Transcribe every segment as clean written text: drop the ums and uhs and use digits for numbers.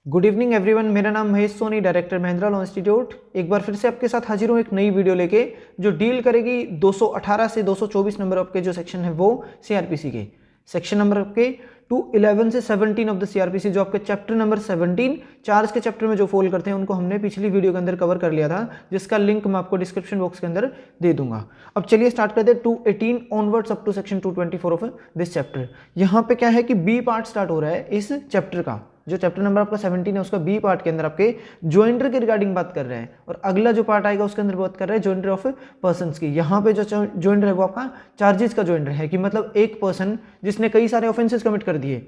Good evening everyone, मेरा नाम Mahesh Soni, director Mahindra law institute. एक बार फिर से आपके साथ हाजिर हूँ एक नई वीडियो लेके जो डील करेगी 218 से 224 नंबर आपके जो सेक्शन है वो सीआरपीसी के सेक्शन नंबर आपके 211 से 17 ऑफ द सीआरपीसी, जो आपके चैप्टर नंबर 17 चार्ज के चैप्टर में जो फॉल करते हैं उनको हमने पिछली वीडियो के अंदर कवर कर लिया था, जिसका लिंक मैं आपको डिस्क्रिप्शन बॉक्स के अंदर दे दूंगा। अब चलिए स्टार्ट करते हैं 218 onwards up to section 224 of this chapter. यहाँ पे क्या है कि बी पार्ट स्टार्ट हो रहा है इस चैप्टर का। जो चैप्टर नंबर आपका 17 है उसका बी पार्ट के अंदर आपके ज्वाइंटर के रिगार्डिंग बात कर रहे हैं, और अगला जो पार्ट आएगा उसके अंदर बात कर रहे हैं ज्वाइंटर ऑफ पर्संस की। यहाँ पे जो ज्वाइंटर है वो आपका चार्जेस का ज्वाइंटर है, कि मतलब एक पर्सन जिसने कई सारे ऑफेंसेस कमिट कर दिए,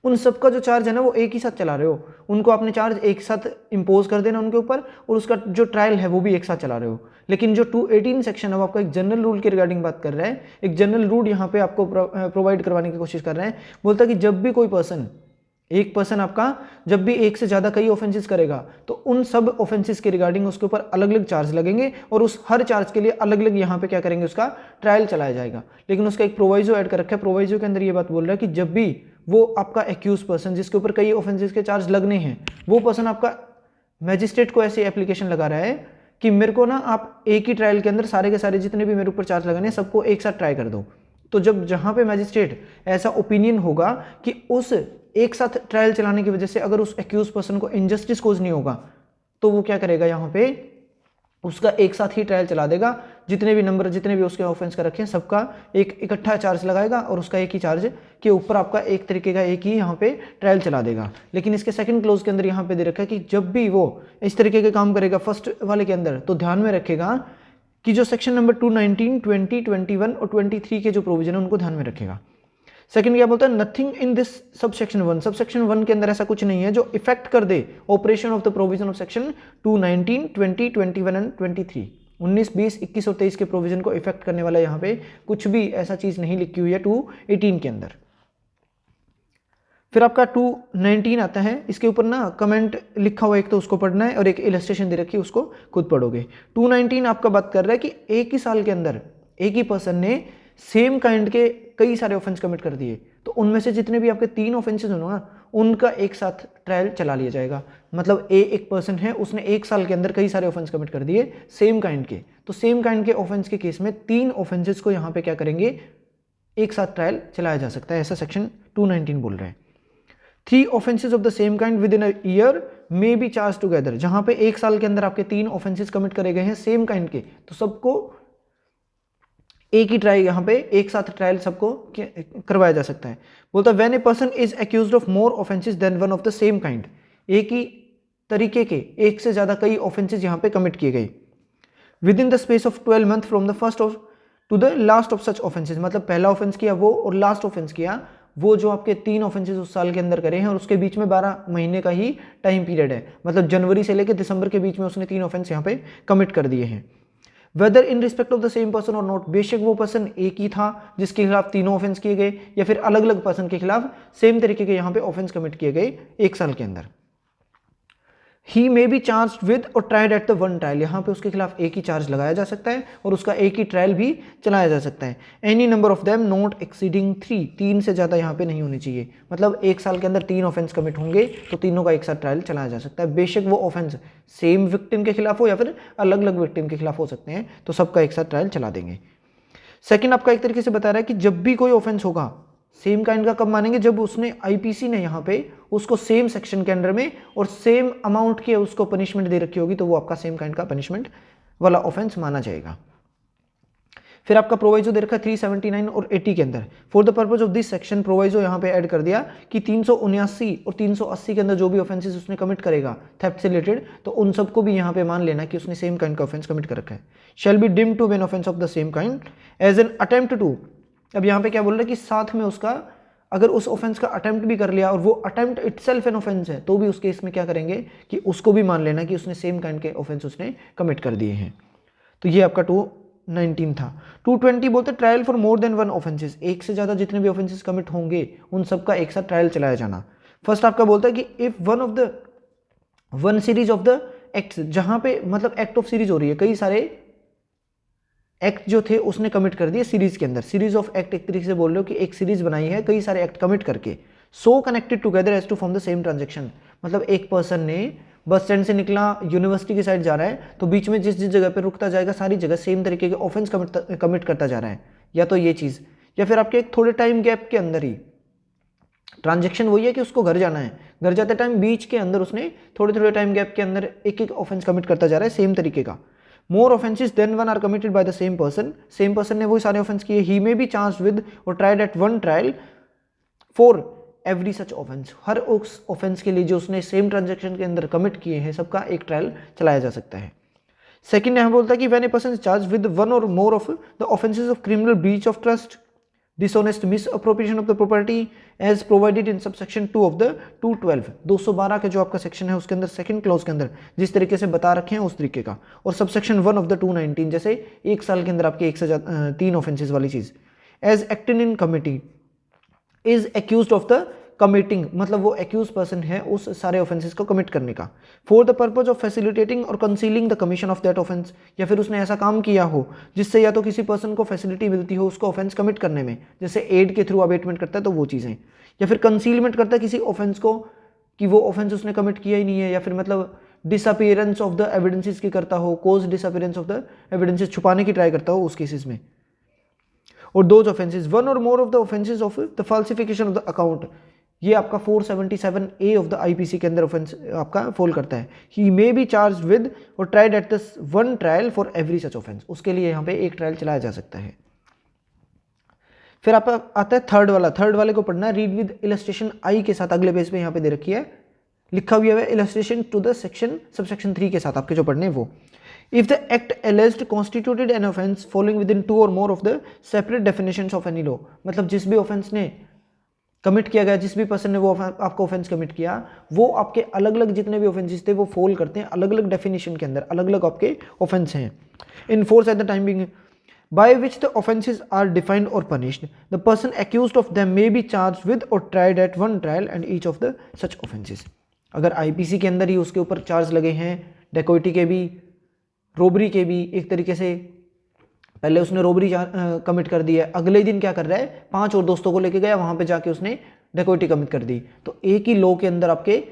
उन सबका जो चार्ज है ना वो एक ही साथ चला रहे हो, उनको आपने चार्ज एक साथ इंपोज कर देना उनके ऊपर, और उसका जो ट्रायल है वो भी एक साथ चला रहे हो। लेकिन जो 218 सेक्शन है वो आपका एक जनरल रूल के रिगार्डिंग बात कर रहा है। एक जनरल रूल यहाँ पे आपको प्रोवाइड करवाने की कोशिश कर रहे हैं। बोलता है कि जब भी कोई पर्सन, एक पर्सन आपका जब भी एक से ज़्यादा कई ऑफेंसेस करेगा तो उन सब ऑफेंसेस के रिगार्डिंग उसके ऊपर अलग अलग चार्ज लगेंगे, और उस हर चार्ज के लिए अलग अलग यहाँ पे क्या करेंगे, उसका ट्रायल चलाया जाएगा। लेकिन उसका एक प्रोवाइजो ऐड कर रखा है। प्रोवाइजो के अंदर ये बात बोल रहा है कि जब भी वो आपका एक्यूज पर्सन जिसके ऊपर कई ऑफेंसेस के चार्ज लगने हैं, वो पर्सन आपका मैजिस्ट्रेट को ऐसी एप्लीकेशन लगा रहा है कि मेरे को ना आप एक ही ट्रायल के अंदर सारे के सारे जितने भी मेरे ऊपर चार्ज लगाने हैं सबको एक साथ ट्राई कर दो। तो जब जहाँ पे मैजिस्ट्रेट ऐसा ओपिनियन होगा कि उस एक साथ ट्रायल चलाने की वजह से अगर उस एक्यूज पर्सन को इनजस्टिस कोज नहीं होगा, तो वो क्या करेगा, यहाँ पे उसका एक साथ ही ट्रायल चला देगा। जितने भी नंबर, जितने भी उसके ऑफेंस का रखे हैं सबका एक इकट्ठा चार्ज लगाएगा, और उसका एक ही चार्ज के ऊपर आपका एक तरीके का एक ही यहाँ पे ट्रायल चला देगा। लेकिन इसके सेकंड क्लोज के अंदर यहाँ पे दे रखा है कि जब भी वो इस तरीके के काम करेगा फर्स्ट वाले के अंदर, तो ध्यान में रखेगा कि जो सेक्शन नंबर 219, 20, 21 और 23 के जो प्रोविजन है उनको ध्यान में रखेगा। सेकंड क्या बोलता है, nothing in this subsection 1, subsection 1 के अंदर ऐसा कुछ नहीं है जो इफेक्ट कर दे operation of the provision of section 219, 20, 21 and 23। 19, 20, 21 और 23 के प्रोविजन को इफेक्ट करने वाला यहाँ पे कुछ भी ऐसा चीज नहीं लिखी हुई है 218 के अंदर। फिर आपका 219 आता है, इसके ऊपर ना कमेंट लिखा हुआ एक तो उसको पढ़ना है, और एक इलस्ट्रेशन दे रखी है उसको खुद पढ़ोगे। 219 आपका बात कर रहा है कि एक ही साल के अंदर एक ही पर्सन ने सेम काइंड के कई सारे ऑफेंस कमिट कर दिए, तो उनमें से जितने भी आपके 3 ऑफेंसेस होंगे ना उनका एक साथ ट्रायल चला लिया जाएगा। मतलब एक पर्सन है, उसने एक साल के अंदर कई सारे ऑफेंस कमिट कर दिए सेम काइंड के, तो सेम काइंड के ऑफेंस के केस में 3 ऑफेंसेस को यहाँ पे क्या करेंगे, एक साथ ट्रायल चलाया जा सकता है, ऐसा सेक्शन 219 बोल रहे हैं। 3 offences of the same kind with in a year may be charge together, जहां पे एक साल के अंदर आपके 3 ऑफेंसेस कमिट करे गए हैं सेम काइंड के, तो सबको एक ही ट्रायल यहाँ पे एक साथ ट्रायल सबको करवाया जा सकता है। बोलता है when a person is accused of more offences than one of the same kind, एक ही तरीके के एक से ज्यादा कई ऑफेंसेस यहाँ पे कमिट किए गए within the space of 12 month from the first of to the last of such offences, मतलब पहला ऑफेंस किया वो और लास्ट ऑफेंस किया वो, जो आपके 3 ऑफेंसेस उस साल के अंदर करे हैं, और उसके बीच में 12 महीने का ही टाइम पीरियड है, मतलब जनवरी से लेकर दिसंबर के बीच में उसने 3 ऑफेंस यहाँ पे कमिट कर दिए हैं। Whether in respect of the same person और नॉट, बेशक वो पर्सन एक ही था जिसके खिलाफ तीनों ऑफेंस किए गए, या फिर अलग अलग पर्सन के खिलाफ सेम तरीके के यहाँ पे ऑफेंस कमिट किए गए एक साल के अंदर। ही मे बी चार्ज विद और tried at the one trial, यहाँ पे उसके खिलाफ एक ही चार्ज लगाया जा सकता है और उसका एक ही ट्रायल भी चलाया जा सकता है। Any number of them not exceeding 3, 3 से ज़्यादा यहाँ पे नहीं होनी चाहिए, मतलब एक साल के अंदर 3 ऑफेंस कमिट होंगे तो तीनों का एक साथ ट्रायल चलाया जा सकता है, बेशक वो ऑफेंस सेम विक्टिम के खिलाफ हो या फिर अलग अलग विक्टिम के खिलाफ हो सकते हैं, तो सबका एक साथ ट्रायल चला देंगे। सेकेंड आपका एक तरीके से बता रहा है कि जब भी कोई ऑफेंस होगा सेम काइंड का कब मानेंगे, जब उसने आईपीसी ने यहाँ पे उसको सेम सेक्शन के अंडर में और सेम अमाउंट की उसको पनिशमेंट दे रखी होगी, तो वो आपका सेम काइंड का पनिशमेंट वाला ऑफेंस माना जाएगा। फिर आपका प्रोवाइजो दे रखा 379 और 80 के अंदर। For the purpose of this section proviso यहाँ पे ऐड कर दिया कि 379 और 380 के अंदर जो भी ऑफेंसेस उसने कमिट करेगा थेफ्ट से रिलेटेड, तो उन सबको भी यहाँ पे मान लेना कि उसने सेम काइंड का ऑफेंस कमिट कर रखा है। Shall be deemed to an offence of the same kind as an attempt to, अब यहाँ पे क्या बोल रहा है कि साथ में उसका अगर उस ऑफेंस का अटेम्प्ट भी कर लिया और वो अटेम्प्ट इटसेल्फ एन ऑफेंस है, तो भी उस केस में क्या करेंगे कि उसको भी मान लेना कि उसने सेम काइंड के ऑफेंस उसने कमिट कर दिए हैं। तो ये आपका 219 था। 220 बोलते trial for more than one offences, एक से ज्यादा जितने भी ऑफेंसेस कमिट होंगे उन सबका एक साथ ट्रायल चलाया जाना। फर्स्ट आपका बोलता है कि if one series of the act, जहां पे मतलब एक्ट ऑफ सीरीज हो रही है, कई सारे एक्ट जो थे उसने कमिट कर दिए सीरीज के अंदर, सीरीज ऑफ एक्ट एक तरीके से बोल रहे हो कि एक सीरीज बनाई है कई सारे एक्ट कमिट करके, so connected together as to form the same transaction, मतलब एक पर्सन ने बस स्टैंड से निकला, यूनिवर्सिटी की साइड जा रहा है, तो बीच में जिस जिस जगह पे रुकता जाएगा सारी जगह सेम तरीके के ऑफेंस कमिट करता जा रहा है, या तो ये चीज़, या फिर आपके एक थोड़े टाइम गैप के अंदर ही ट्रांजेक्शन वही है कि उसको घर जाना है, घर जाते टाइम बीच के अंदर उसने थोड़े थोड़े टाइम गैप के अंदर एक एक ऑफेंस कमिट करता जा रहा है सेम तरीके का। More offences than one are committed by the same person ने वही सारे ऑफेंस किए। He may be charged with और tried at one trial for every such offence, हर उस ऑफेंस के लिए जो उसने सेम ट्रांजेक्शन के अंदर कमिट किए हैं सबका एक ट्रायल चलाया जा सकता है। सेकंड यहाँ बोलता है कि when a person is charged with one और more of the offences of criminal breach of trust, dishonest misappropriation of the property as provided in subsection 2 of the 212, 212 के जो आपका सेक्शन है उसके अंदर सेकंड क्लॉज के अंदर जिस तरीके से बता रखे हैं उस तरीके का, और सबसेक्शन 1 ऑफ द 219 जैसे एक साल के अंदर आपके 1 से 3 ऑफेंसेस वाली चीज। As acted in committee is accused of the committing, मतलब वो एक्यूज पर्सन है उस सारे ऑफेंसेस को कमिट करने का। For the purpose of facilitating or concealing the commission of that offence, या फिर उसने ऐसा काम किया हो जिससे या तो किसी पर्सन को फैसिलिटी मिलती हो उसको ऑफेंस कमिट करने में, जैसे एड के थ्रू अबेटमेंट करता है तो वो चीज़ें, या फिर कंसीलमेंट करता है किसी ऑफेंस को कि वो ऑफेंस उसने कमिट किया ही नहीं है, या फिर मतलब डिसअपियरेंस ऑफ द एविडेंसेस की करता हो, कोज डिसअपियरेंस ऑफ द एविडेंसेस छुपाने की ट्राई करता हो उस केसेस में। और दोज ऑफेंसेस वन और more of the offences of the फाल्सिफिकेशन of the account, ये आपका 477A ऑफ द आईपीसी के अंदर ऑफेंस आपका फॉल करता है। ही मे बी चार्ज विद और tried at the one trial for every such offence, उसके लिए यहाँ पे एक ट्रायल चलाया जा सकता है। फिर आप आता है थर्ड वाले को पढ़ना, रीड विद इलस्ट्रेशन आई के साथ, अगले पेज पे यहाँ पे दे रखी है, लिखा हुआ है illustration to the section subsection 3 के साथ आपके जो पढ़ने वो। If the act alleged constituted an offence falling within 2 or more of the separate definitions of any law, मतलब जिस भी ऑफेंस ने कमिट किया गया, जिस भी पर्सन ने वो आपका ऑफेंस कमिट किया, वो आपके अलग अलग जितने भी ऑफेंसेस थे वो फॉल करते हैं अलग अलग डेफिनेशन के अंदर, अलग अलग आपके ऑफेंस हैं। In force at the time being by which the offences are defined or punished, the person accused of them may be charged with or tried at one trial and each of the such offences। अगर IPC के अंदर ही उसके ऊपर charge लगे हैं, dacoity के भी, robbery के भी, एक तरीके से पहले उसने रोबरी कमिट कर दी है, अगले दिन क्या कर रहा है 5 और दोस्तों को लेके गया, वहां पे जाके उसने डेकोइटी कमिट कर दी, तो एक ही लॉ के अंदर आपके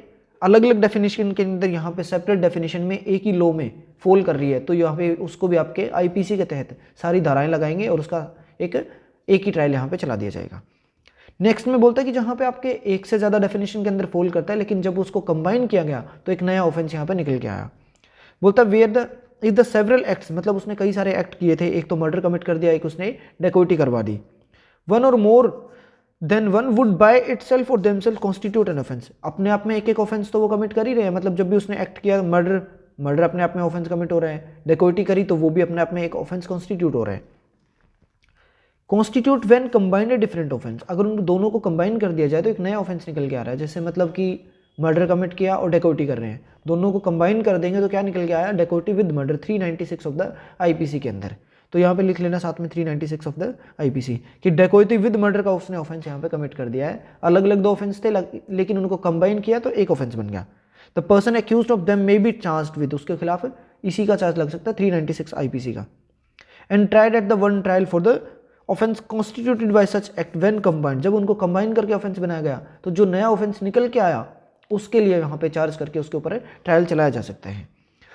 अलग अलग डेफिनेशन के अंदर यहाँ पे सेपरेट डेफिनेशन में एक ही लॉ में फॉल कर रही है, तो यहाँ पे उसको भी आपके आईपीसी के तहत सारी धाराएं लगाएंगे और उसका एक ही ट्रायल यहाँ पे चला दिया जाएगा। नेक्स्ट में बोलता है कि जहाँ पे आपके एक से ज़्यादा डेफिनेशन के अंदर फॉल करता है, लेकिन जब उसको कंबाइन किया गया तो एक नया ऑफेंस यहाँ पे निकल के आया। बोलता है where the if the several acts, मतलब उसने कई सारे एक्ट किए थे, एक तो मर्डर कमिट कर दिया, एक उसने डेकोइटी करवा दी। वन और more than one would by itself और देमसेल्फ कॉन्स्टिट्यूट एन ऑफेंस, अपने आप में एक एक ऑफेंस तो वो कमिट कर ही रहे हैं, मतलब जब भी उसने एक्ट किया मर्डर अपने आप में ऑफेंस कमिट हो रहा है, डेकोइटी करी तो वो भी अपने आप में एक ऑफेंस कॉन्स्टिट्यूट हो रहा है। Constitute when combined a different offence, अगर उन दोनों को कंबाइन कर दिया जाए तो एक नया ऑफेंस निकल के आ रहा है, जैसे मतलब कि मर्डर कमिट किया और डेकोइटी कर रहे हैं, दोनों को कंबाइन कर देंगे तो क्या निकल के आया, dacoity with murder 396 of the IPC के अंदर। तो यहाँ पे लिख लेना साथ में 396 ऑफ द आईपीसी कि डेकोइटी विद मर्डर का उसने ऑफेंस यहाँ पे कमिट कर दिया है। अलग अलग 2 ऑफेंस थे लेकिन उनको कंबाइन किया तो एक ऑफेंस बन गया। The person accused of them may be charged with, उसके खिलाफ इसी का चार्ज लग सकता है 396 आईपीसी का। And tried at the one trial for the offence constituted bye such act when combined, जब उनको कंबाइन करके ऑफेंस बनाया गया तो जो नया ऑफेंस निकल के आया उसके लिए यहाँ पे चार्ज करके उसके ऊपर ट्रायल चलाया जा सकता है।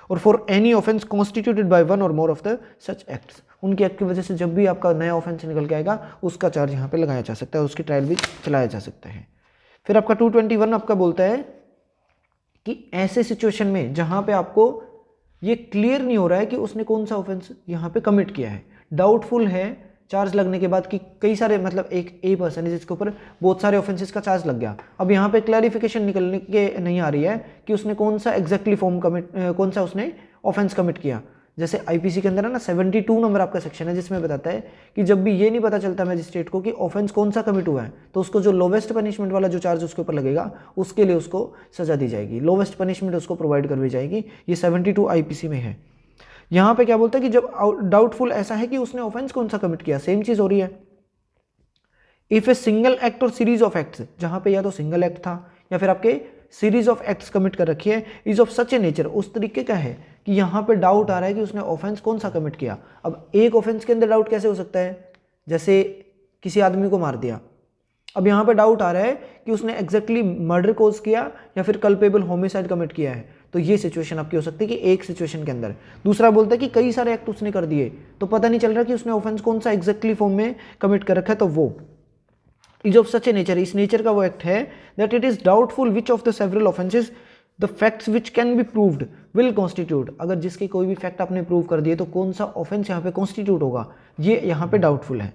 और for any offence constituted by one और more of the such acts, उनकी एक्ट की वजह से जब भी आपका नया ऑफेंस निकल के आएगा उसका चार्ज यहाँ पे लगाया जा सकता है, उसकी ट्रायल भी चलाया जा सकता है। फिर आपका 221 आपका बोलता है कि ऐसे सिचुएशन में जहाँ पे आपको ये क्लियर नहीं हो रहा है कि उसने कौन सा ऑफेंस यहाँ पे कमिट किया है, डाउटफुल है चार्ज लगने के बाद कि कई सारे मतलब एक ए पर्सन है जिसके ऊपर बहुत सारे ऑफेंसेस का चार्ज लग गया, अब यहाँ पे क्लैरिफिकेशन निकलने के नहीं आ रही है कि उसने कौन सा एग्जैक्टली कौन सा उसने ऑफेंस कमिट किया। जैसे आईपीसी के अंदर है ना 72 नंबर आपका सेक्शन है जिसमें बताता है कि जब भी ये नहीं पता चलता मैजिस्ट्रेट को कि ऑफेंस कौन सा कमिट हुआ है तो उसको जो लोवेस्ट पनिशमेंट वाला जो चार्ज उसके ऊपर लगेगा उसके लिए उसको सजा दी जाएगी, लोवेस्ट पनिशमेंट उसको प्रोवाइड करवाई जाएगी। ये 72 आईपीसी में है। यहाँ पे क्या बोलता है कि जब डाउटफुल ऐसा है कि उसने ऑफेंस कौन सा कमिट किया, सेम चीज हो रही है। इफ ए सिंगल एक्ट और सीरीज ऑफ एक्ट्स, जहां पे या तो सिंगल एक्ट था या फिर आपके सीरीज ऑफ एक्ट्स कमिट कर रखी है, is of such A nature, उस तरीके का है कि यहाँ पे डाउट आ रहा है कि उसने ऑफेंस कौन सा कमिट किया। अब एक ऑफेंस के अंदर डाउट कैसे हो सकता है, जैसे किसी आदमी को मार दिया, अब यहाँ पे डाउट आ रहा है कि उसने एग्जैक्टली मर्डर कोज किया या फिर कल्पेबल होमिसाइड कमिट किया है, तो ये सिचुएशन आपकी हो सकती है कि एक सिचुएशन के अंदर। दूसरा बोलता है कि कई सारे एक्ट उसने कर दिए तो पता नहीं चल रहा कि उसने ऑफेंस कौन सा एग्जैक्टली फॉर्म में कमिट कर रखा है, तो वो is of such A nature, इस नेचर का वो एक्ट है that it is doubtful which of the several offences the facts which can be proved will constitute. अगर जिसके कोई भी फैक्ट आपने प्रूव कर दिए तो कौन सा ऑफेंस यहाँ पे कॉन्स्टिट्यूट होगा, ये यहाँ पे डाउटफुल है।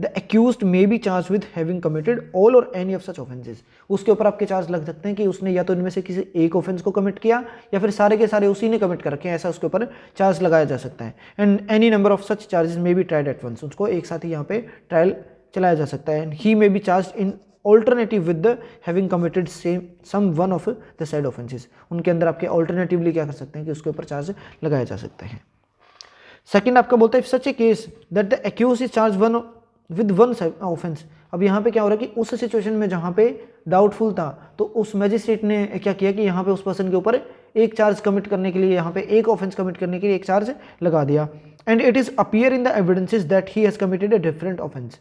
The accused may be charged with having committed all और एनी ऑफ सच ऑफेंसेस, उसके ऊपर आपके चार्ज लग सकते हैं कि उसने या तो इनमें से किसी एक ऑफेंस को कमिट किया या फिर सारे के सारे उसी ने कमिट कर रखे हैं, ऐसा उसके ऊपर चार्ज लगाया जा सकता है। And any number of such charges may be tried at once, उसको एक साथ ही यहाँ पे ट्रायल चलाया जा सकता है। And he may be charge in alternative with the having committed same some one of the said offences, उनके अंदर आपके ऑल्टरनेटिवली क्या कर सकते हैं कि उसके ऊपर चार्ज लगाया जा सकता है। सेकंड आपका बोलता है if such a case that the accused is charge one with one offence. अब यहाँ पे क्या हो रहा है कि उस सिचुएशन में जहाँ पे डाउटफुल था तो उस मैजिस्ट्रेट ने क्या किया कि यहाँ पे उस पर्सन के ऊपर एक चार्ज कमिट करने के लिए, यहाँ पे एक ऑफेंस कमिट करने के लिए एक चार्ज लगा दिया। And it is appear in the evidences that he has committed a different offence,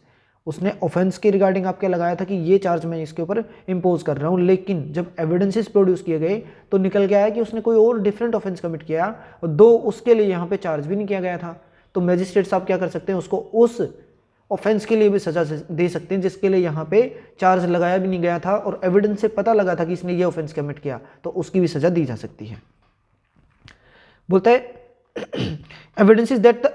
उसने ऑफेंस के रिगार्डिंग आपके लगाया था कि ये चार्ज मैं इसके ऊपर इंपोज कर रहा हूँ, लेकिन जब एविडेंसेस प्रोड्यूस किए गए तो निकल के आया कि उसने कोई और डिफरेंट ऑफेंस कमिट किया और दो उसके लिए यहाँ पे चार्ज भी नहीं किया गया था। तो मैजिस्ट्रेट साहब क्या कर सकते हैं, उसको उस ऑफेंस के लिए भी सजा दे सकते हैं जिसके लिए यहाँ पे चार्ज लगाया भी नहीं गया था और एविडेंस से पता लगा था कि इसने ये ऑफेंस कमिट किया, तो उसकी भी सजा दी जा सकती है। बोलता है evidences that the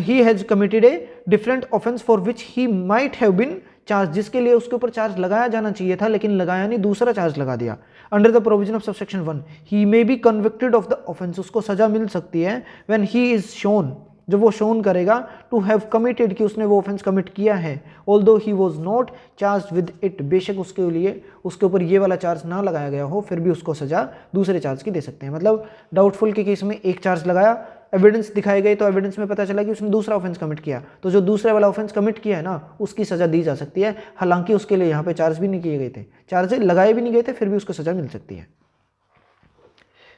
he has committed a different offense for which he might have been charged, जिसके लिए उसके ऊपर चार्ज लगाया जाना चाहिए था लेकिन लगाया नहीं, दूसरा चार्ज लगा दिया। Under the provision of subsection 1 he may be convicted of the offense, उसको सजा मिल सकती है when he is shown, जब वो शोन करेगा टू हैव कमिटेड कि उसने वो ऑफेंस कमिट किया है, although he was not charge with it, बेशक उसके लिए उसके ऊपर ये वाला चार्ज ना लगाया गया हो फिर भी उसको सजा दूसरे चार्ज की दे सकते हैं। मतलब डाउटफुल के केस में एक चार्ज लगाया, एविडेंस दिखाए गए तो एविडेंस में पता चला कि उसने दूसरा ऑफेंस कमिट किया, तो जो दूसरे वाला ऑफेंस कमिट किया है ना उसकी सजा दी जा सकती है, हालांकि उसके लिए यहाँ पे चार्ज भी नहीं किए गए थे, चार्ज लगाए भी नहीं गए थे, फिर भी उसको सजा मिल सकती है।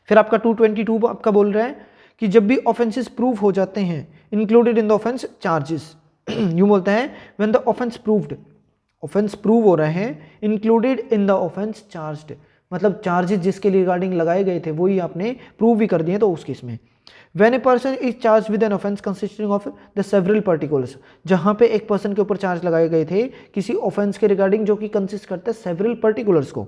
फिर आपका 222 आपका बोल रहा है कि जब भी ऑफेंसेस प्रूव हो जाते हैं included in the offence charges, यूं बोलता है when the offence proved, offence prove हो रहे हैं included in the offence charged, मतलब चार्जेस जिसके रिगार्डिंग लगाए गए थे वही आपने प्रूव भी कर दिए तो उस केस में। When a person is charged with an offence consisting of the several particulars, जहां पे एक पर्सन के ऊपर चार्ज लगाए गए थे किसी ऑफेंस के रिगार्डिंग जो कि कंसिस्ट करता है सेवरल पर्टिकुलर्स को,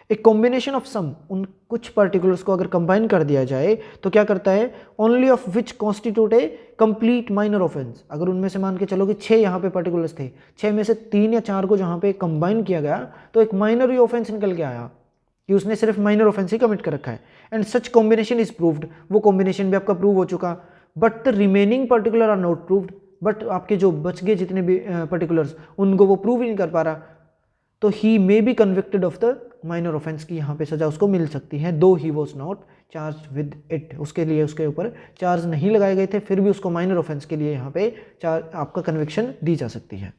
एक कॉम्बिनेशन ऑफ सम, उन कुछ पर्टिकुलर्स को अगर कंबाइन कर दिया जाए तो क्या करता है, only of which constitute A complete minor offence, अगर उनमें से मान के चलो कि 6 यहाँ पे पर्टिकुलर्स थे, 6 में से 3 या 4 को जहाँ पे कंबाइन किया गया तो एक माइनर ही ऑफेंस निकल के आया कि उसने सिर्फ माइनर ऑफेंस ही कमिट कर रखा है। And such combination is proved, वो कॉम्बिनेशन भी आपका प्रूव हो चुका, but the remaining particular are not proved, but आपके जो बच गए जितने भी पर्टिकुलर्स उनको वो प्रूव ही नहीं कर पा रहा, तो he may be convicted of the minor offence की यहाँ पे सजा उसको मिल सकती है, though he was not charge with it, उसके लिए उसके ऊपर चार्ज नहीं लगाए गए थे फिर भी उसको माइनर ऑफेंस के लिए यहाँ पे आपका कन्विक्शन दी जा सकती है।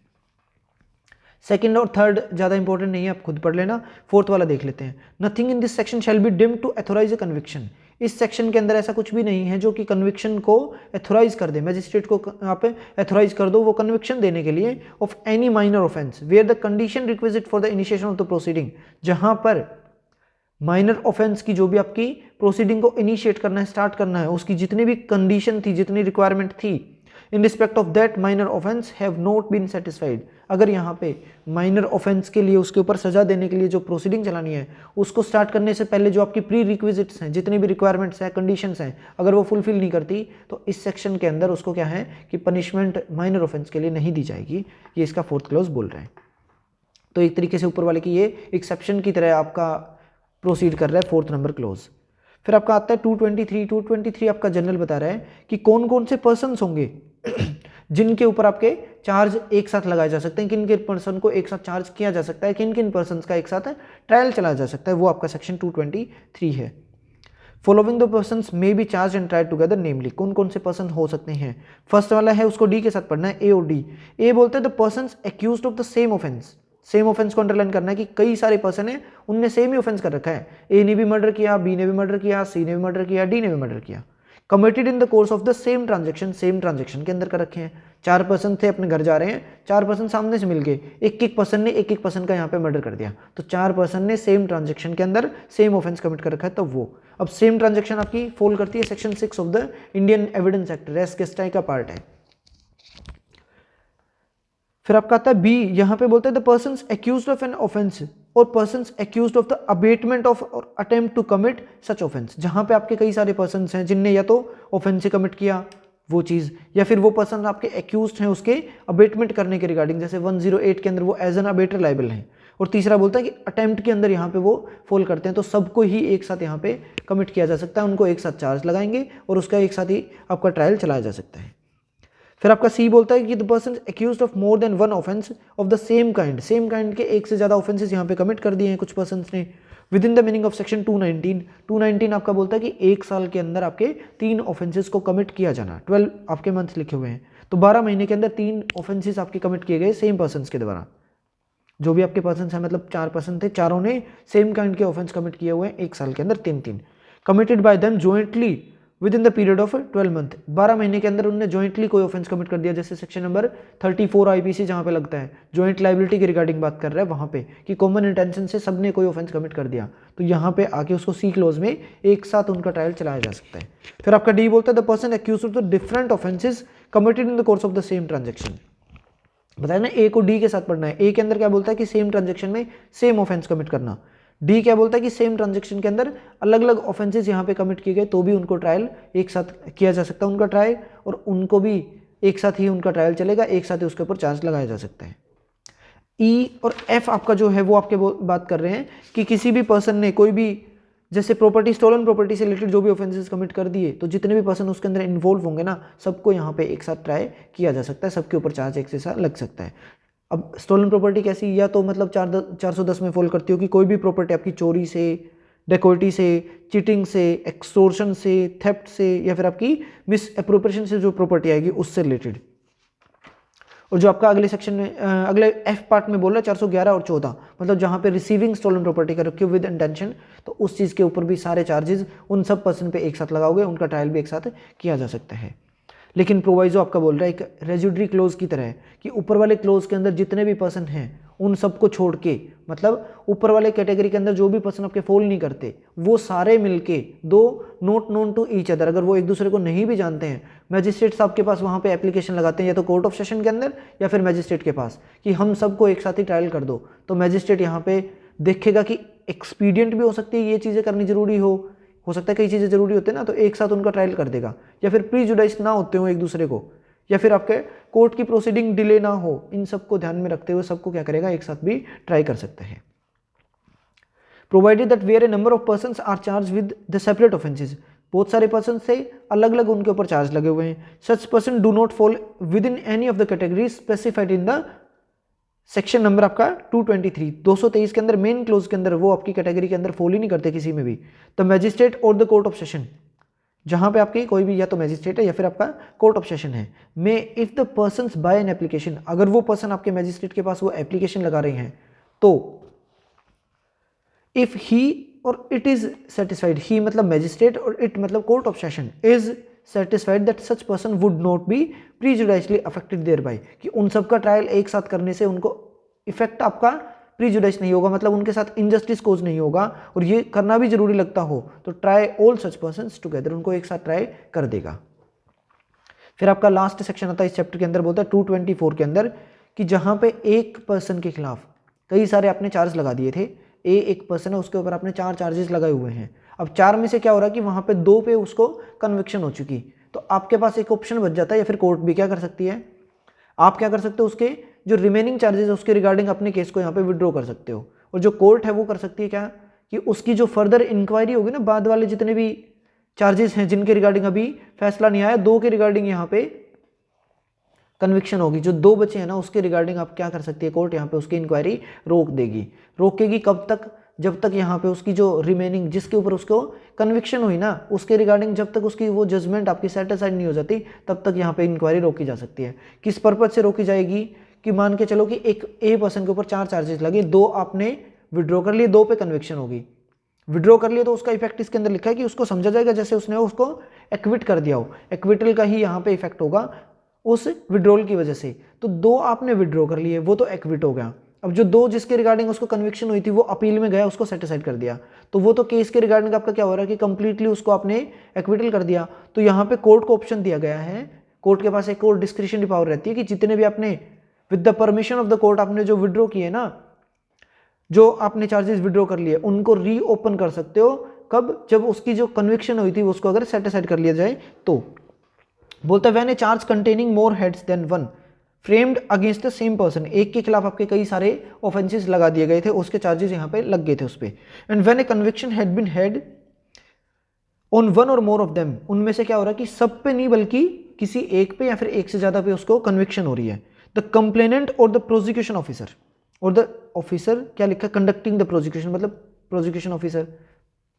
सेकंड और थर्ड ज़्यादा इंपॉर्टेंट नहीं है, आप खुद पढ़ लेना। फोर्थ वाला देख लेते हैं। Nothing in this section shall be deemed to authorise a conviction, इस सेक्शन के अंदर ऐसा कुछ भी नहीं है जो कि कन्विक्शन को एथोराइज कर दे, मैजिस्ट्रेट को आप एथोराइज कर दो वो कन्विक्शन देने के लिए of any minor offence where the condition requisite for the initiation of the proceeding, जहां पर माइनर ऑफेंस की जो भी आपकी प्रोसीडिंग को इनिशिएट करना है, स्टार्ट करना है, उसकी जितनी भी कंडीशन थी, जितनी रिक्वायरमेंट थी, in respect of that minor offence have not been satisfied, अगर यहाँ पे माइनर ऑफेंस के लिए उसके ऊपर सजा देने के लिए जो प्रोसीडिंग चलानी है उसको स्टार्ट करने से पहले जो आपकी प्री रिक्विजिट्स हैं, जितनी भी रिक्वायरमेंट्स हैं, कंडीशंस हैं, अगर वो फुलफिल नहीं करती तो इस सेक्शन के अंदर उसको क्या है कि पनिशमेंट माइनर ऑफेंस के लिए नहीं दी जाएगी, ये इसका फोर्थ क्लॉज बोल रहा है। तो एक तरीके से ऊपर वाले की ये एक्सेप्शन की तरह आपका प्रोसीड कर रहा है फोर्थ नंबर क्लॉज। फिर आपका आता है 223 आपका जनरल बता रहा है कि कौन कौन से पर्सन्स होंगे जिनके ऊपर आपके चार्ज एक साथ लगाए जा सकते हैं, किन किन पर्सन को एक साथ चार्ज किया जा सकता है, किन किन पर्सन का एक साथ ट्रायल चलाया जा सकता है, वो आपका सेक्शन 223 है। Following the persons may be charge and tried together, namely कौन कौन से पर्सन हो सकते हैं। फर्स्ट वाला है उसको डी के साथ पढ़ना है, ए और डी। ए बोलते हैं the persons accused of the same offence, same offence को अंडरलाइन करना है कि कई सारे पर्सन है उनने सेम ही ऑफेंस कर रखा है, ए ने भी मर्डर किया, बी ने भी मर्डर किया, सी ने भी मर्डर किया, डी ने भी मर्डर किया, committed in the course of the same transaction, same transaction के अंदर कर रखे हैं, 4% थे, अपने घर जा रहे हैं, 4% सामने से मिल गए, एक पर्सन ने एक पर्सन का यहाँ पे मर्डर कर दिया, तो 4% ने सेम ट्रांजेक्शन के अंदर सेम ऑफेंस कमिट कर रखा है, तब वो अब सेम ट्रांजेक्शन आपकी फॉल करती है section 6 of the Indian evidence act, res gestae का पार्ट है। फिर आपका आता है बी, यहाँ पे बोलते हैं the persons accused of an offence or persons accused of the abetment of or attempt to commit such offence, जहाँ पे आपके कई सारे पर्सन्स हैं जिनने या तो ऑफेंस से कमिट किया वो चीज़, या फिर वो पर्सन आपके एक्यूज्ड हैं उसके अबेटमेंट करने के रिगार्डिंग, जैसे 108 के अंदर वो एज एन अबेटर लाइबल हैं, और तीसरा बोलता है कि अटेम्प्ट के अंदर यहाँ पे वो फॉल करते हैं, तो सबको ही एक साथ यहाँ पे कमिट किया जा सकता है, उनको एक साथ चार्ज लगाएंगे और उसका एक साथ ही आपका ट्रायल चलाया जा सकता है। फिर आपका सी बोलता है कि the person accused of more than one offence of the same kind के एक से ज़्यादा ऑफेंसेस यहाँ पे कमिट कर दिए हैं कुछ पर्सन्स ने with in the meaning of section 219 आपका बोलता है कि एक साल के अंदर आपके 3 ऑफेंसेस को कमिट किया जाना, 12 आपके मंथ्स लिखे हुए हैं, तो 12 महीने के अंदर 3 ऑफेंसेस आपके कमिट किए गए सेम पर्सन्स के द्वारा, जो भी आपके पर्सन्स हैं, मतलब 4 पर्सन थे, चारों ने सेम काइंड के ऑफेंस कमिट किए हुए हैं एक साल के अंदर 3 committed by them jointly with in the period of 12 month, 12 महीने के अंदर उन्होंने जॉइंटली कोई ऑफेंस कमिट कर दिया, जैसे सेक्शन नंबर 34 आईपीसी जहाँ पे लगता है जॉइंट लाइबिलिटी की रिगार्डिंग बात कर रहा है वहाँ पे कि कॉमन इंटेंशन से सबने कोई ऑफेंस कमिट कर दिया, तो यहाँ पे आके उसको सी क्लोज में एक साथ उनका ट्रायल चलाया जा सकता है। फिर आपका डी बोलता है the person accused of the different offences committed in the course of the same transaction, बताया ना ए को डी के साथ पढ़ना है, ए के अंदर क्या बोलता है कि सेम ट्रांजेक्शन में सेम ऑफेंस कमिट करना, डी क्या बोलता है कि सेम ट्रांजेक्शन के अंदर अलग अलग ऑफेंसेस यहाँ पे कमिट किए गए तो भी उनको ट्रायल एक साथ किया जा सकता है उनका ट्रायल, और उनको भी एक साथ ही उनका ट्रायल चलेगा, एक साथ ही उसके ऊपर चार्ज लगाया जा सकता है। ई और एफ आपका जो है वो आपके बात कर रहे हैं कि किसी भी पर्सन ने कोई भी जैसे प्रॉपर्टी स्टोलन प्रॉपर्टी से रिलेटेड जो भी ऑफेंसेस कमिट कर दिए, तो जितने भी पर्सन उसके अंदर इन्वॉल्व होंगे ना सबको यहाँ पे एक साथ ट्राई किया जा सकता है, सबके ऊपर चार्ज एक से साथ लग सकता है। अब स्टोलन प्रॉपर्टी कैसी, या तो मतलब 410 में फॉल करती हो कि कोई भी प्रॉपर्टी आपकी चोरी से, डेकोइटी से, चीटिंग से, एक्सटोर्शन से, थेफ्ट से, या फिर आपकी मिस एप्रोप्रिएशन से जो प्रॉपर्टी आएगी उससे रिलेटेड। और जो आपका अगले सेक्शन में अगले एफ पार्ट में बोल रहा है 411 और 14, मतलब जहाँ पे रिसीविंग स्टोलन प्रॉपर्टी कर रखी हो विद इंटेंशन, तो उस चीज़ के ऊपर भी सारे चार्जेस उन सब पर्सन पे एक साथ लगाओगे, उनका ट्रायल भी एक साथ किया जा सकता है। लेकिन प्रोवाइजो आपका बोल रहा है एक रेजिडरी क्लोज की तरह है कि ऊपर वाले क्लोज के अंदर जितने भी पर्सन हैं उन सबको छोड़ के, मतलब ऊपर वाले कैटेगरी के अंदर जो भी पर्सन आपके फॉल नहीं करते वो सारे मिलके, though not known to each other, अगर वो एक दूसरे को नहीं भी जानते हैं, मैजिस्ट्रेट साहब के पास वहाँ पे एप्लीकेशन लगाते हैं या तो कोर्ट ऑफ सेशन के अंदर या फिर मैजिस्ट्रेट के पास कि हम सबको एक साथ ही ट्रायल कर दो, तो मैजिस्ट्रेट यहाँ पे देखेगा कि एक्सपीडियंट भी हो सकती है ये चीज़ें करनी जरूरी हो सकता है कई चीज़ें जरूरी होते हैं ना, तो एक साथ उनका ट्रायल कर देगा, या फिर प्रीजुडाइज ना होते हो एक दूसरे को, या फिर आपके कोर्ट की प्रोसीडिंग डिले ना हो, इन सबको ध्यान में रखते हुए सबको क्या करेगा एक साथ भी ट्राई कर सकते हैं। Provided that where a number of persons are charge with the separate offences, बहुत सारे पर्सन से अलग अलग उनके ऊपर चार्ज लगे हुए हैं, such person do not fall with in any of the category specified in the section number आपका 223 के अंदर मेन क्लोज के अंदर वो आपकी कैटेगरी के अंदर फॉल ही नहीं करते किसी में भी। द मैजिस्ट्रेट और द कोर्ट ऑफ सेशन, जहां पे आपकी कोई भी या तो मैजिस्ट्रेट है या फिर आपका कोर्ट ऑफ सेशन है, में if the persons by an application, अगर वो पर्सन आपके मैजिस्ट्रेट के पास वो एप्लीकेशन लगा रहे हैं, तो इफ ही और इट इज सेटिस्फाइड, ही मतलब मैजिस्ट्रेट और इट मतलब court of session is satisfied that such person would not be prejudicially affected thereby, कि उन सबका ट्रायल एक साथ करने से उनको इफेक्ट आपका प्रीजुडाइस नहीं होगा, मतलब उनके साथ इनजस्टिस कोज नहीं होगा, और ये करना भी जरूरी लगता हो तो try all such persons together, उनको एक साथ ट्राई कर देगा। फिर आपका लास्ट सेक्शन आता है इस चैप्टर के अंदर, बोलता है 224 के अंदर कि जहां पे एक पर्सन के खिलाफ कई सारे आपने चार्ज लगा दिए थे, एक पर्सन है उसके ऊपर आपने 4 चार्जेस लगाए हुए हैं, अब 4 में से क्या हो रहा है कि वहां पे 2 पे उसको कन्विक्शन हो चुकी, तो आपके पास एक ऑप्शन बच जाता है, या फिर कोर्ट भी क्या कर सकती है, आप क्या कर सकते हो उसके जो रिमेनिंग चार्जेस है उसके रिगार्डिंग अपने केस को यहाँ पे विड्रॉ कर सकते हो, और जो कोर्ट है वो कर सकती है क्या कि उसकी जो फर्दर इंक्वायरी होगी ना, बाद वाले जितने भी चार्जेस हैं जिनके रिगार्डिंग अभी फैसला नहीं आया, 2 के रिगार्डिंग यहाँ पे कन्विक्शन होगी, जो 2 बचे हैं ना उसके रिगार्डिंग आप क्या कर सकती है, कोर्ट यहाँ पे उसकी इंक्वायरी रोकेगी कब तक, जब तक यहाँ पे उसकी जो रिमेनिंग जिसके ऊपर उसको कन्विक्शन हुई ना उसके रिगार्डिंग जब तक उसकी वो जजमेंट आपकी सेटिस्फाइड नहीं हो जाती तब तक यहाँ पे इंक्वायरी रोकी जा सकती है। किस पर्पज से रोकी जाएगी कि मान के चलो कि एक ए पर्सन के ऊपर 4 चार्जेस लगे, 2 आपने विड्रॉ कर लिए, 2 पे कन्विक्शन होगी, विड्रॉ कर लिए तो उसका इफेक्ट इसके अंदर लिखा है कि उसको समझा जाएगा जैसे उसने उसको एक्विट कर दिया हो, एक्विटल का ही यहाँ पे इफेक्ट होगा, उस विड्रॉल की वजह से। तो 2 आपने विड्रॉ कर लिए, वो तो एक्विट हो गया। अब जो 2 जिसके रिगार्डिंग उसको कन्विक्शन हुई थी वो अपील में गया, उसको सेटिसाइड कर दिया, तो वो तो केस के रिगार्डिंग आपका क्या हो रहा है कि कंप्लीटली उसको आपने एक्विटल कर दिया। तो यहाँ पे कोर्ट को ऑप्शन दिया गया है, कोर्ट के पास एक और डिस्क्रिशनरी पावर रहती है कि जितने भी आपने with the permission of the court आपने जो विड्रॉ किए ना, जो आपने चार्जेस विड्रॉ कर लिए, उनको रीओपन कर सकते हो। कब? जब उसकी जो कन्विक्शन हुई थी उसको अगर सेटिसाइड कर लिया जाए तो। बोलता है when a charge containing more heads than one framed against the same person, एक के खिलाफ आपके कई सारे ऑफेंसेस लगा दिए गए थे, उसके चार्जेस यहाँ पे लग गए थे उस पे। And when a conviction had been head on one और मोर ऑफ देम, उनमें से क्या हो रहा है कि सब पे नहीं बल्कि किसी एक पे या फिर एक से ज्यादा पे उसको कन्विक्शन हो रही है। The complainant or the prosecution officer, or the officer क्या लिखा, कंडक्टिंग द प्रोसिक्यूशन, मतलब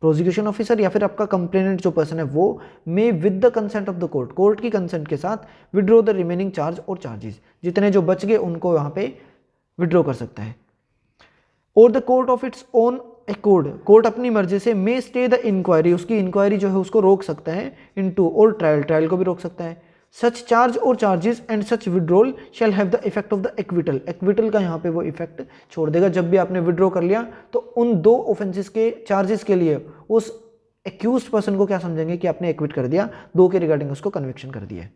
प्रोसिक्यूशन ऑफिसर या फिर आपका कंप्लेनेंट जो पर्सन है वो may with the consent of the court, court की कंसेंट के साथ विड्रॉ द रिमेनिंग चार्ज और चार्जेस, जितने जो बच गए उनको यहाँ पे विड्रॉ कर सकता है। और the court of its own accord, court अपनी मर्जी से मे स्टे द इंक्वायरी, उसकी इंक्वायरी जो है उसको रोक सकता है, इनटू और ट्रायल को भी रोक सकता है। सच चार्ज और charges and such withdrawal shall have the effect of the acquittal का यहाँ पे वो इफेक्ट छोड़ देगा। जब भी आपने विड्रॉ कर लिया तो उन 2 ऑफेंसेस के चार्जेस के लिए उस एक्यूज्ड पर्सन को क्या समझेंगे कि आपने एक्विट कर दिया, 2 के रिगार्डिंग उसको कन्विक्शन कर दिया।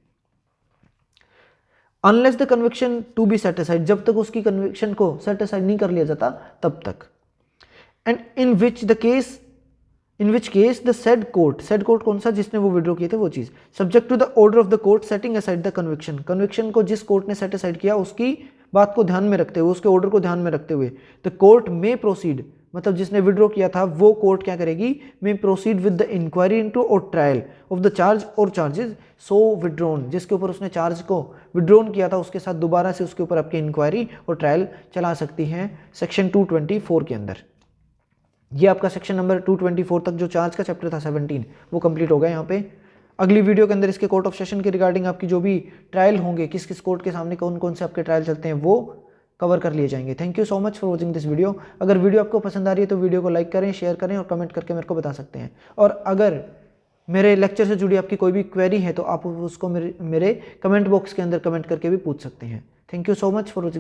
Unless the conviction to be satisfied, जब तक उसकी कन्विक्शन को सेटिसाइड नहीं कर लिया जाता तब तक। And in which case the said court कौन सा, जिसने वो विड्रॉ किए थे वो चीज, subject to the order of the court setting aside the conviction को जिस कोर्ट ने सेट असाइड किया उसकी बात को ध्यान में रखते हुए, उसके ऑर्डर को ध्यान में रखते हुए, द कोर्ट में प्रोसीड, मतलब जिसने विड्रॉ किया था वो कोर्ट क्या करेगी, में proceed with the inquiry into और ट्रायल ऑफ द चार्ज और चार्जेस सो विड्रॉन, जिसके ऊपर उसने चार्ज को विड्रॉन किया था उसके साथ दोबारा से उसके ऊपर आपकी इंक्वायरी और ट्रायल चला सकती है सेक्शन 224 के अंदर। ये आपका सेक्शन नंबर 224 तक जो चार्ज का चैप्टर था 17 वो कंप्लीट हो गया यहाँ पे। अगली वीडियो के अंदर इसके कोर्ट ऑफ सेशन के रिगार्डिंग आपकी जो भी ट्रायल होंगे, किस किस कोर्ट के सामने कौन कौन से आपके ट्रायल चलते हैं वो कवर कर लिए जाएंगे। Thank you so much for watching this video. अगर वीडियो आपको पसंद आ रही है तो वीडियो को लाइक करें, शेयर करें और कमेंट करके मेरे को बता सकते हैं। और अगर मेरे लेक्चर से जुड़ी आपकी कोई भी क्वेरी है तो आप उसको मेरे कमेंट बॉक्स के अंदर कमेंट करके भी पूछ सकते हैं। Thank you so much for watching.